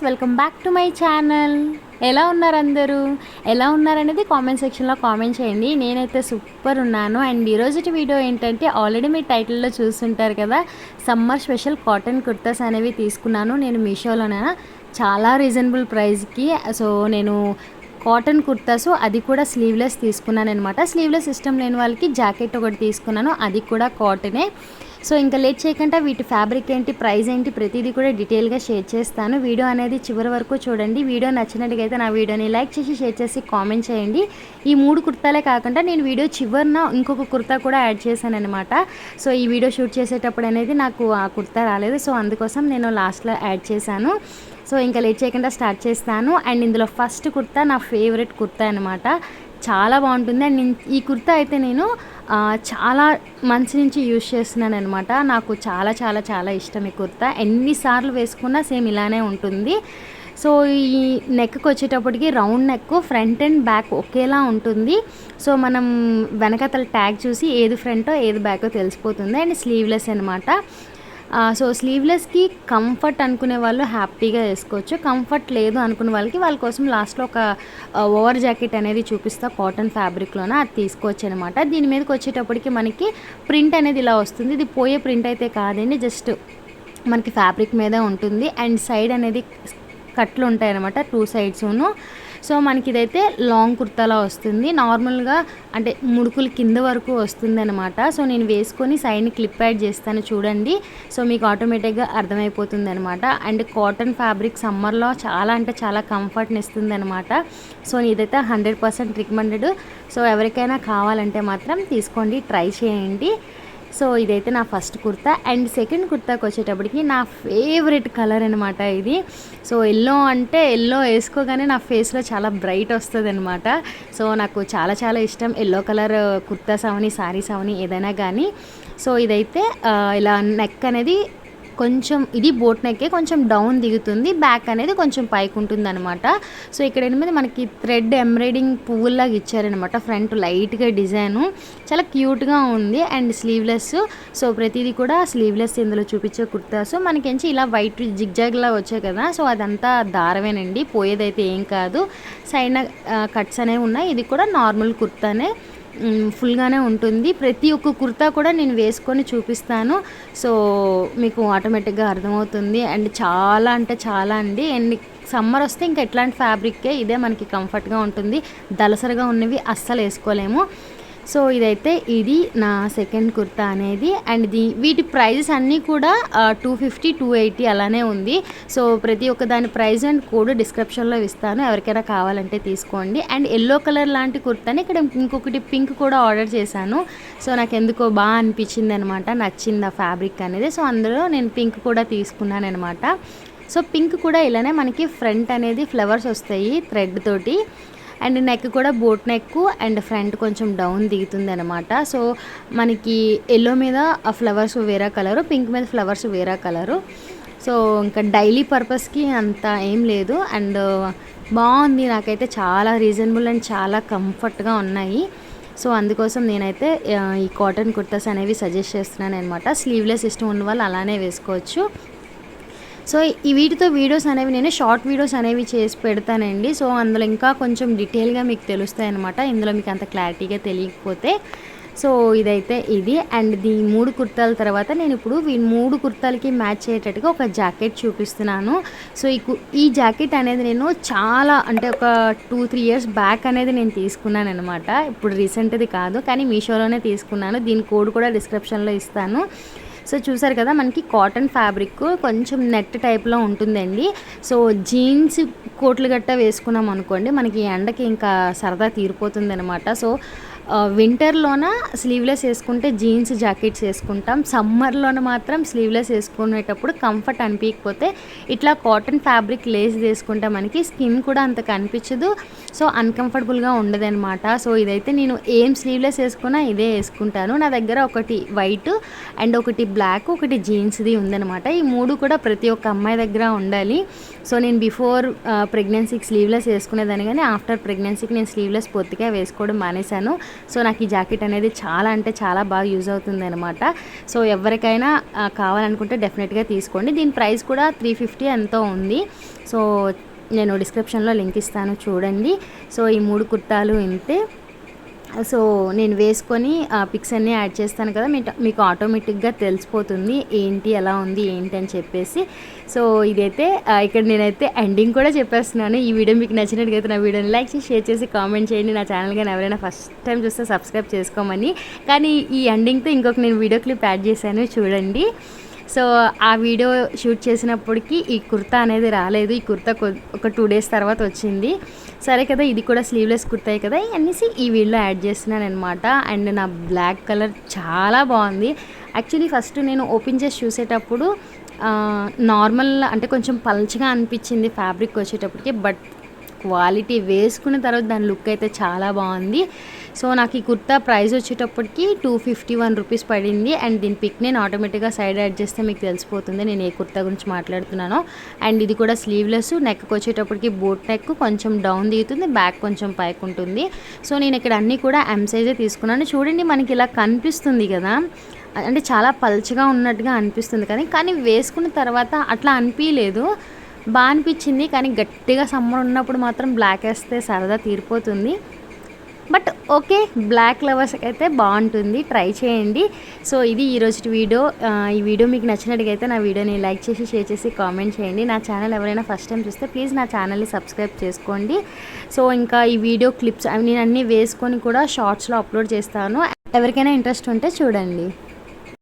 Welcome back to my channel. ఎలా ఉన్నారు అందరూ? ఎలా ఉన్నారనేది కామెంట్ సెక్షన్లో కామెంట్ చేయండి. నేనైతే సూపర్ ఉన్నాను. అండ్ ఈరోజు వీడియో ఏంటంటే ఆల్రెడీ మీ టైటిల్లో చూస్తుంటారు కదా, సమ్మర్ స్పెషల్ కాటన్ కుర్తాస్ అనేవి తీసుకున్నాను నేను మీషోలోనే చాలా రీజనబుల్ ప్రైస్కి. సో నేను కాటన్ కుర్తాసు అది కూడా స్లీవ్లెస్ తీసుకున్నాను అనమాట. స్లీవ్లెస్ ఇష్టం లేని వాళ్ళకి జాకెట్ ఒకటి తీసుకున్నాను, అది కూడా కాటనే. సో ఇంకా లేట్ చేయకుండా వీటి ఫ్యాబ్రిక్ ఏంటి, ప్రైస్ ఏంటి, ప్రతిదీ కూడా డీటెయిల్గా షేర్ చేస్తాను. వీడియో అనేది చివరి వరకు చూడండి. వీడియో నచ్చినట్టుగైతే నా వీడియోని లైక్ చేసి షేర్ చేసి కామెంట్ చేయండి. ఈ 3 కుర్తాలే కాకుండా నేను వీడియో చివరిన ఇంకొక కుర్తా కూడా యాడ్ చేశాను అనమాట. సో ఈ వీడియో షూట్ చేసేటప్పుడు అనేది నాకు ఆ కుర్తా రాలేదు, సో అందుకోసం నేను లాస్ట్లో యాడ్ చేశాను. సో ఇంకా లేట్ చేయకుండా స్టార్ట్ చేస్తాను. అండ్ ఇందులో ఫస్ట్ కుర్తా నా ఫేవరెట్ కుర్తా అనమాట. చాలా బాగుంటుంది. అండ్ ఈ కుర్తా అయితే నేను చాలా మంత్స్ నుంచి యూజ్ చేస్తున్నాను అనమాట. నాకు చాలా చాలా చాలా ఇష్టం ఈ కుర్తా. ఎన్నిసార్లు వేసుకున్నా సేమ్ ఇలానే ఉంటుంది. సో ఈ నెక్కి వచ్చేటప్పటికి round neck, front and back ఒకేలా ఉంటుంది. సో మనం వెనకతల ట్యాగ్ చూసి ఏది ఫ్రంటో ఏది బ్యాకో తెలిసిపోతుంది. అండ్ స్లీవ్లెస్ అనమాట. సో స్లీవ్లెస్కి కంఫర్ట్ అనుకునే వాళ్ళు హ్యాపీగా వేసుకోవచ్చు. కంఫర్ట్ లేదు అనుకునే వాళ్ళ కోసం లాస్ట్లో ఒక ఓవర్ జాకెట్ అనేది చూపిస్తా కాటన్ ఫ్యాబ్రిక్లోనే, అది తీసుకోవచ్చు అనమాట. దీని మీదకి వచ్చేటప్పటికి మనకి ప్రింట్ అనేది ఇలా వస్తుంది. ఇది పోయే ప్రింట్ అయితే కాదండి, జస్ట్ మనకి ఫ్యాబ్రిక్ మీదే ఉంటుంది. అండ్ సైడ్ అనేది కట్లు ఉంటాయి అనమాట, 2 సైడ్స్ను. సో మనకి ఇదైతే లాంగ్ కుర్తాలా వస్తుంది. నార్మల్గా అంటే ముడుకులు కింద వరకు వస్తుంది అనమాట. సో నేను వేసుకొని సైడ్ని క్లిప్ యాడ్ చేస్తాను చూడండి. సో మీకు ఆటోమేటిక్గా అర్థమైపోతుంది అనమాట. అండ్ కాటన్ ఫ్యాబ్రిక్ సమ్మర్లో చాలా అంటే చాలా కంఫర్ట్ని ఇస్తుంది అనమాట. సో ఇదైతే 100% రికమెండెడ్. సో ఎవరికైనా కావాలంటే మాత్రం తీసుకోండి, ట్రై చేయండి. సో ఇదైతే నా ఫస్ట్ కుర్తా. అండ్ సెకండ్ కుర్తాకి వచ్చేటప్పటికి నా ఫేవరెట్ కలర్ అనమాట ఇది. సో ఎల్లో అంటే ఎల్లో వేసుకోగానే నా ఫేస్లో చాలా బ్రైట్ వస్తుంది అనమాట. సో నాకు చాలా చాలా ఇష్టం ఎల్లో కలర్ కుర్తాస్ అవని, శారీస్ అవని, ఏదైనా కానీ. సో ఇదైతే ఇలా నెక్ అనేది కొంచెం ఇది బోట్ నెక్కే కొంచెం డౌన్ దిగుతుంది, బ్యాక్ అనేది కొంచెం పైకి ఉంటుంది అనమాట. సో ఇక్కడ మీద మనకి థ్రెడ్ ఎంబ్రాయిడింగ్ పువ్వుల్లాగా ఇచ్చారనమాట. ఫ్రంట్ లైట్గా డిజైను చాలా క్యూట్గా ఉంది. And sleeveless. సో ప్రతిదీ కూడా స్లీవ్లెస్ ఇందులో చూపించే కుర్తాస్ మనకించి ఇలా వైట్ జిగ్జాగ్లా వచ్చాయి కదా. సో అదంతా దారవేనండి, పోయేదైతే ఏం కాదు. సైడ్ కట్స్ అనేవి ఉన్నాయి. ఇది కూడా నార్మల్ కుర్తానే, ఫుల్గానే ఉంటుంది. ప్రతి ఒక్క కుర్తా కూడా నేను వేసుకొని చూపిస్తాను. సో మీకు ఆటోమేటిక్గా అర్థమవుతుంది. అండ్ చాలా అంటే చాలా అండి. అండ్ సమ్మర్ వస్తే ఇంకా ఎట్లాంటి ఫ్యాబ్రిక్కే ఇదే మనకి కంఫర్ట్గా ఉంటుంది. దలసరిగా ఉన్నవి అస్సలు వేసుకోలేము. సో ఇదైతే ఇది నా సెకండ్ కుర్తా అనేది. అండ్ వీటి ప్రైజెస్ అన్నీ కూడా 250, 280 అలానే ఉంది. సో ప్రతి ఒక్క దాని ప్రైస్ అండ్ కోడ్ డిస్క్రిప్షన్లో ఇస్తాను, ఎవరికైనా కావాలంటే తీసుకోండి. అండ్ ఎల్లో కలర్ లాంటి కుర్తాని ఇక్కడ ఇంకొకటి పింక్ కూడా ఆర్డర్ చేశాను. సో నాకు ఎందుకో బాగా అనిపించింది అనమాట, నచ్చింది ఆ ఫ్యాబ్రిక్ అనేది. సో అందులో నేను పింక్ కూడా తీసుకున్నాను అనమాట. సో పింక్ కూడా ఇలానే మనకి ఫ్రంట్ అనేది ఫ్లవర్స్ వస్తాయి థ్రెడ్ తోటి. అండ్ నెక్ కూడా బోట్ నెక్ అండ్ ఫ్రంట్ కొంచెం డౌన్ దిగుతుంది అనమాట. సో మనకి ఎల్లో మీద ఆ ఫ్లవర్స్ వేరే కలరు, పింక్ మీద ఫ్లవర్స్ వేరే కలరు. సో ఇంకా డైలీ పర్పస్కి అంత ఏం లేదు. అండ్ బాగుంది, నాకైతే చాలా రీజనబుల్ అండ్ చాలా కంఫర్ట్గా ఉన్నాయి. సో అందుకోసం నేనైతే ఈ కాటన్ కుర్తాస్ అనేవి సజెస్ట్ చేస్తున్నాను అనమాట. స్లీవ్లెస్ ఇష్టం ఉన్న వాళ్ళు అలానే వేసుకోవచ్చు. సో ఈ వీటితో వీడియోస్ అనేవి నేను షార్ట్ వీడియోస్ అనేవి చేసి పెడతానండి. సో అందులో ఇంకా కొంచెం డీటెయిల్గా మీకు తెలుస్తాయి అనమాట, ఇందులో మీకు అంత క్లారిటీగా తెలియకపోతే. సో ఇదైతే ఇది. అండ్ 3 కుర్తాల తర్వాత నేను ఇప్పుడు ఈ 3 కుర్తాలకి మ్యాచ్ అయ్యేటట్టుగా ఒక జాకెట్ చూపిస్తున్నాను. సో ఈ జాకెట్ అనేది నేను చాలా అంటే ఒక 2-3 ఇయర్స్ బ్యాక్ అనేది నేను తీసుకున్నాను అనమాట. ఇప్పుడు రీసెంట్ది కాదు, కానీ మీషోలోనే తీసుకున్నాను. దీని కోడ్ కూడా డిస్క్రిప్షన్లో ఇస్తాను. సో చూసారు కదా, మనకి కాటన్ ఫ్యాబ్రిక్ కొంచెం నెట్ టైప్లో ఉంటుందండి. సో జీన్స్ కోట్లు గట్ట వేసుకున్నాం అనుకోండి, మనకి ఎండకి ఇంకా సరదా తీరిపోతుంది అనమాట. సో వింటర్లోన స్లీవ్లెస్ వేసుకుంటే జీన్స్ జాకెట్స్ వేసుకుంటాం. సమ్మర్లోన మాత్రం స్లీవ్లెస్ వేసుకునేటప్పుడు కంఫర్ట్ అనిపించకపోతే ఇట్లా కాటన్ ఫ్యాబ్రిక్ లేస్ వేసుకుంటే మనకి స్కిన్ కూడా అంత కనిపించదు. సో అన్కంఫర్టబుల్గా ఉండదనమాట. సో ఇదైతే నేను ఏం స్లీవ్లెస్ వేసుకున్నా ఇదే వేసుకుంటాను. నా దగ్గర ఒకటి వైట్ అండ్ ఒకటి బ్లాక్, ఒకటి జీన్స్ది ఉందనమాట. ఈ 3 కూడా ప్రతి ఒక్క అమ్మాయి దగ్గర ఉండాలి. సో నేను బిఫోర్ ప్రెగ్నెన్సీకి స్లీవ్లెస్ వేసుకునేదాన్ని, కానీ ఆఫ్టర్ ప్రెగ్నెన్సీకి నేను స్లీవ్లెస్ పూర్తిగా వేసుకోవడం మానేశాను. సో నాకు ఈ జాకెట్ అనేది చాలా అంటే చాలా బాగా యూజ్ అవుతుంది అనమాట. సో ఎవరికైనా కావాలనుకుంటే డెఫినెట్గా తీసుకోండి. దీని ప్రైస్ కూడా 350 ఎంతో ఉంది. సో నేను డిస్క్రిప్షన్లో లింక్ ఇస్తాను చూడండి. సో ఈ 3 కుర్తాలు ఇంతే. సో నేను వేసుకొని పిక్స్ అన్నీ యాడ్ చేస్తాను కదా, మీకు ఆటోమేటిక్గా తెలిసిపోతుంది ఏంటి ఎలా ఉంది ఏంటి అని చెప్పేసి. సో ఇదైతే ఇక్కడ నేనైతే ఎండింగ్ కూడా చెప్పేస్తున్నాను. ఈ వీడియో మీకు నచ్చినట్టుగైతే నా వీడియోని లైక్ చేసి షేర్ చేసి కామెంట్ చేయండి. నా ఛానల్ కానీ ఎవరైనా ఫస్ట్ టైం చూస్తే సబ్స్క్రైబ్ చేసుకోమని. కానీ ఈ ఎండింగ్తో ఇంకొక నేను వీడియో క్లిప్ యాడ్ చేశాను చూడండి. సో ఆ వీడియో షూట్ చేసినప్పటికీ ఈ కుర్తా అనేది రాలేదు. ఈ కుర్తా ఒక 2 డేస్ తర్వాత వచ్చింది. సరే కదా, ఇది కూడా స్లీవ్లెస్ కుర్తాయి కదా అనేసి ఈ వీడియోలో యాడ్ చేస్తున్నాను అనమాట. అండ్ నా బ్లాక్ కలర్ చాలా బాగుంది. యాక్చువల్లీ ఫస్ట్ నేను ఓపెన్ చేసి చూసేటప్పుడు నార్మల్ అంటే కొంచెం పల్చగా అనిపించింది ఫ్యాబ్రిక్ వచ్చేటప్పటికి. బట్ క్వాలిటీ వేసుకున్న తర్వాత దాని లుక్ అయితే చాలా బాగుంది. సో నాకు ఈ కుర్తా ప్రైస్ వచ్చేటప్పటికి 251 రూపీస్ పడింది. అండ్ దీని పిక్ నేను ఆటోమేటిక్గా సైడ్ యాడ్ చేస్తే మీకు తెలిసిపోతుంది నేను ఏ కుర్తా గురించి మాట్లాడుతున్నానో. అండ్ ఇది కూడా స్లీవ్లెస్, నెక్కి వచ్చేటప్పటికి బోట్ నెక్ కొంచెం డౌన్ దిగుతుంది, బ్యాక్ కొంచెం పైకి ఉంటుంది. సో నేను ఇక్కడ అన్నీ కూడా ఎం సైజే తీసుకున్నాను. చూడండి మనకి ఇలా కనిపిస్తుంది కదా, అంటే చాలా పల్చగా ఉన్నట్టుగా అనిపిస్తుంది కానీ వేసుకున్న తర్వాత అట్లా అనిపించలేదు, బాగా అనిపించింది. కానీ గట్టిగా సమ్మర్ ఉన్నప్పుడు మాత్రం బ్లాక్ వేస్తే సరదా తీరిపోతుంది. బట్ ఓకే, బ్లాక్ లవర్స్కి అయితే బాగుంటుంది, ట్రై చేయండి. సో ఇది ఈరోజు వీడియో. ఈ వీడియో మీకు నచ్చినట్టుగైతే నా వీడియోని లైక్ చేసి షేర్ చేసి కామెంట్ చేయండి. నా ఛానల్ ఎవరైనా ఫస్ట్ టైం చూస్తే ప్లీజ్ నా ఛానల్ని సబ్స్క్రైబ్ చేసుకోండి. సో ఇంకా ఈ వీడియో క్లిప్స్ నేను అన్నీ వేసుకొని కూడా షార్ట్స్లో అప్లోడ్ చేస్తాను. ఎవరికైనా ఇంట్రెస్ట్ ఉంటే చూడండి.